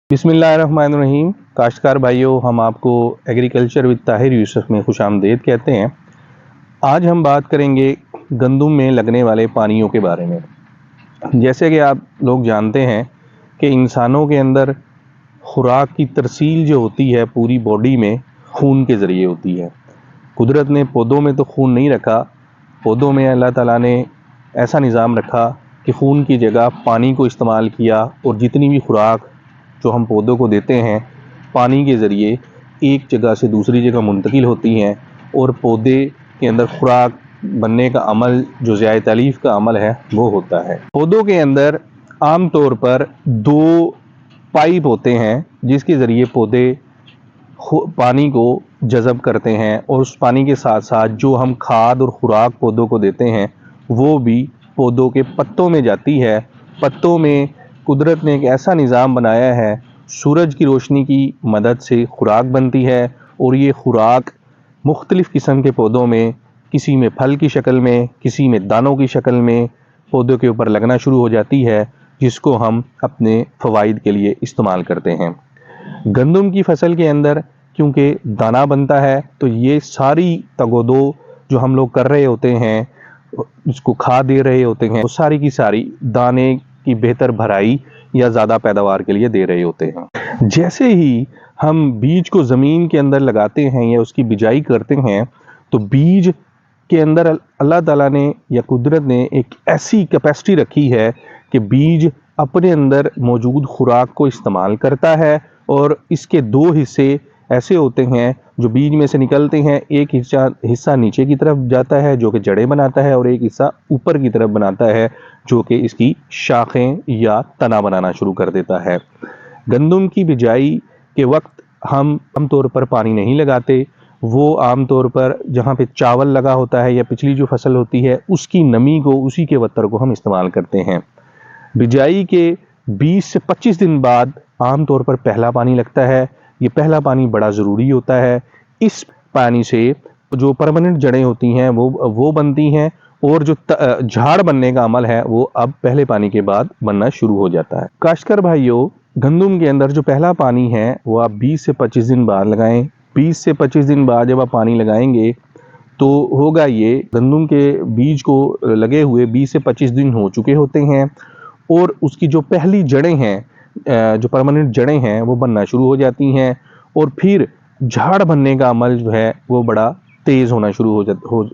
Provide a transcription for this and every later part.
बिस्मिल्लाहिर्रहमानिर्रहीम। काश्तकार भाइयों, हम आपको एग्रीकल्चर विद ताहिर यूसुफ में खुशामदीद कहते हैं। आज हम बात करेंगे गंदम में लगने वाले पानियों के बारे में। जैसे कि आप लोग जानते हैं कि इंसानों के अंदर खुराक की तरसील जो होती है पूरी बॉडी में खून के ज़रिए होती है। कुदरत ने पौधों में तो खून नहीं रखा, पौधों में अल्लाह ताला ने ऐसा निज़ाम रखा कि खून की जगह पानी को इस्तेमाल किया और जितनी भी खुराक जो हम पौधों को देते हैं पानी के ज़रिए एक जगह से दूसरी जगह मुंतकिल होती हैं और पौधे के अंदर खुराक बनने का अमल जो ज़ियाए तालीफ का अमल है वो होता है। पौधों के अंदर आम तौर पर दो पाइप होते हैं जिसके ज़रिए पौधे पानी को जज़ब करते हैं और उस पानी के साथ साथ जो हम खाद और खुराक पौधों को देते हैं वो भी पौधों के पत्तों में जाती है। पत्तों में कुदरत ने एक ऐसा निज़ाम बनाया है, सूरज की रोशनी की मदद से खुराक बनती है और ये खुराक मुख्तलिफ़ किस्म के पौधों में, किसी में फल की शक्ल में, किसी में दानों की शक्ल में पौधों के ऊपर लगना शुरू हो जाती है, जिसको हम अपने फ़वाइद के लिए इस्तेमाल करते हैं। गंदम की फसल के अंदर क्योंकि दाना बनता है तो ये सारी तगोदो जो हम लोग कर रहे होते हैं, इसको खाद दे रहे होते हैं, वो सारी की सारी दाने की बेहतर भराई या ज़्यादा पैदावार के लिए दे रहे होते हैं। जैसे ही हम बीज को ज़मीन के अंदर लगाते हैं या उसकी बिजाई करते हैं तो बीज के अंदर अल्लाह ताला ने या कुदरत ने एक ऐसी कैपेसिटी रखी है कि बीज अपने अंदर मौजूद खुराक को इस्तेमाल करता है और इसके दो हिस्से ऐसे होते हैं जो बीज में से निकलते हैं। एक हिस्सा नीचे की तरफ जाता है जो कि जड़ें बनाता है और एक हिस्सा ऊपर की तरफ बनाता है जो कि इसकी शाखें या तना बनाना शुरू कर देता है। गंदम की बिजाई के वक्त हम आमतौर पर पानी नहीं लगाते, वो आमतौर पर जहाँ पे चावल लगा होता है या पिछली जो फसल होती है उसकी नमी को, उसी के वत्तर को हम इस्तेमाल करते हैं। बिजाई के 20 से 25 दिन बाद आमतौर पर पहला पानी लगता है। ये पहला पानी बड़ा ज़रूरी होता है। इस पानी से जो परमानेंट जड़ें होती हैं वो बनती हैं और जो झाड़ बनने का अमल है वो अब पहले पानी के बाद बनना शुरू हो जाता है। काश्तकार भाइयों, गंदम के अंदर जो पहला पानी है वो आप 20 से 25 दिन बाद लगाएं। 20 से 25 दिन बाद जब आप पानी लगाएंगे तो होगा ये, गंदम के बीज को लगे हुए 20 से 25 दिन हो चुके होते हैं और उसकी जो पहली जड़ें हैं, जो परमानेंट जड़ें हैं वो बनना शुरू हो जाती हैं और फिर झाड़ बनने का अमल जो है वो बड़ा तेज़ होना शुरू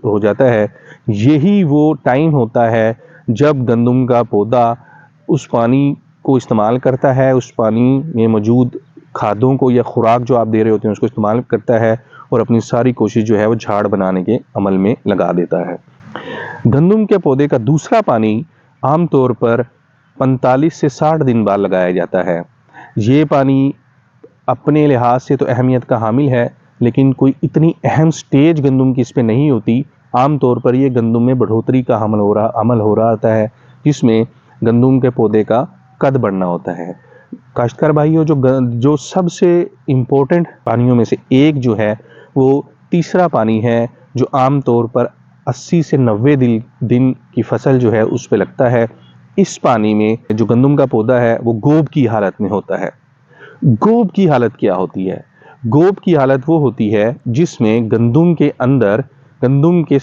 हो जाता है। यही वो टाइम होता है जब गंदम का पौधा उस पानी को इस्तेमाल करता है, उस पानी में मौजूद खादों को या खुराक जो आप दे रहे होते हैं उसको इस्तेमाल करता है और अपनी सारी कोशिश जो है वो झाड़ बनाने के अमल में लगा देता है। गंदम के पौधे का दूसरा पानी आमतौर पर 45 से 60 दिन बाद लगाया जाता है। ये पानी अपने लिहाज से तो अहमियत का हामिल है, लेकिन कोई इतनी अहम स्टेज गंदम की इस पे नहीं होती। आमतौर पर ये गंदम में बढ़ोतरी का अमल हो रहा होता है जिसमें गंदम के पौधे का कद बढ़ना होता है। काश्तकार भाइयों, जो सबसे इम्पोर्टेंट पानियों में से एक जो है वो तीसरा पानी है जो आमतौर पर 80 से 90 दिन की फसल जो है उस पे लगता है। इस पानी में जो गंदम का पौधा है वो गोब की हालत में होता है। गोब की हालत क्या होती है? गोब की हालत वो होती है जिसमें गंदम के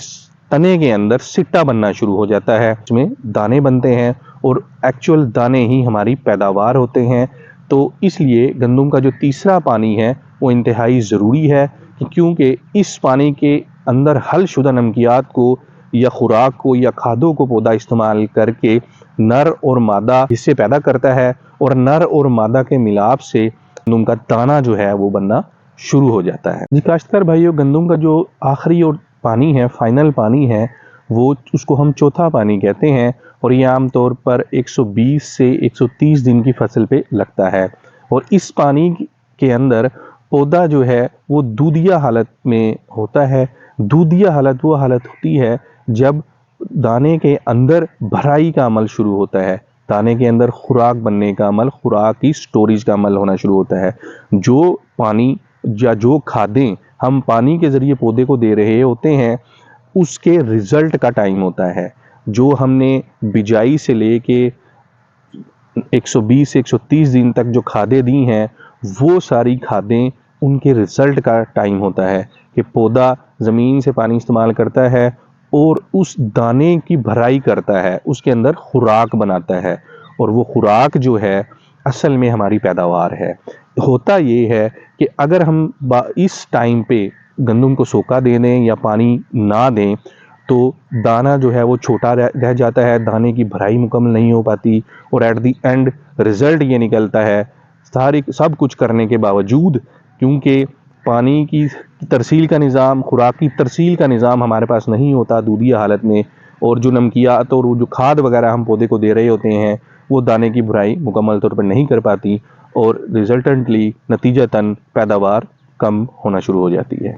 तने के अंदर सिट्टा बनना शुरू हो जाता है, उसमें दाने बनते हैं और एक्चुअल दाने ही हमारी पैदावार होते हैं। तो इसलिए गंदम का जो तीसरा पानी है वो इंतहाई ज़रूरी है क्योंकि इस पानी के अंदर हल शुदा नमकियात को या खुराक को या खादों को पौधा इस्तेमाल करके नर और मादा हिस्से पैदा करता है और नर और मादा के मिलाप से गंदम का दाना जो है वो बनना शुरू हो जाता है। जी काश्तकार भाइयों, गंदम का जो आखिरी और पानी है, फाइनल पानी है, वो उसको हम चौथा पानी कहते हैं और ये आमतौर पर 120 से 130 दिन की फसल पे लगता है। और इस पानी के अंदर पौधा जो है वो दूधिया हालत में होता है। दूधिया हालत वो हालत होती है जब दाने के अंदर भराई का अमल शुरू होता है, दाने के अंदर खुराक बनने का अमल, खुराक की स्टोरेज का अमल होना शुरू होता है। जो पानी या जो खादें हम पानी के ज़रिए पौधे को दे रहे होते हैं उसके रिज़ल्ट का टाइम होता है। जो हमने बिजाई से लेके 120 سے 130 دن تک جو کھادیں دی ہیں وہ ساری کھادیں ان کے رزلٹ کا ٹائم ہوتا ہے کہ پودا زمین سے پانی استعمال کرتا ہے اور اس دانے کی بھرائی کرتا ہے، اس کے اندر خوراک بناتا ہے، اور وہ خوراک جو ہے اصل میں ہماری پیداوار ہے۔ ہوتا یہ ہے کہ اگر ہم اس ٹائم پہ گندم کو سوکھا دے دیں یا پانی نہ دیں تو دانہ جو ہے وہ چھوٹا رہ جاتا ہے، دانے کی بھرائی مکمل نہیں ہو پاتی، اور ایٹ دی اینڈ رزلٹ یہ نکلتا ہے سب کچھ کرنے کے باوجود، کیونکہ پانی کی ترسیل کا نظام، خوراک کی ترسیل کا نظام ہمارے پاس نہیں ہوتا دودھیا حالت میں، اور جو نمکیات اور جو کھاد وغیرہ ہم پودے کو دے رہے ہوتے ہیں وہ دانے کی بھرائی مکمل طور پر نہیں کر پاتی، اور ریزلٹنٹلی نتیجتاً پیداوار کم ہونا شروع ہو جاتی ہے۔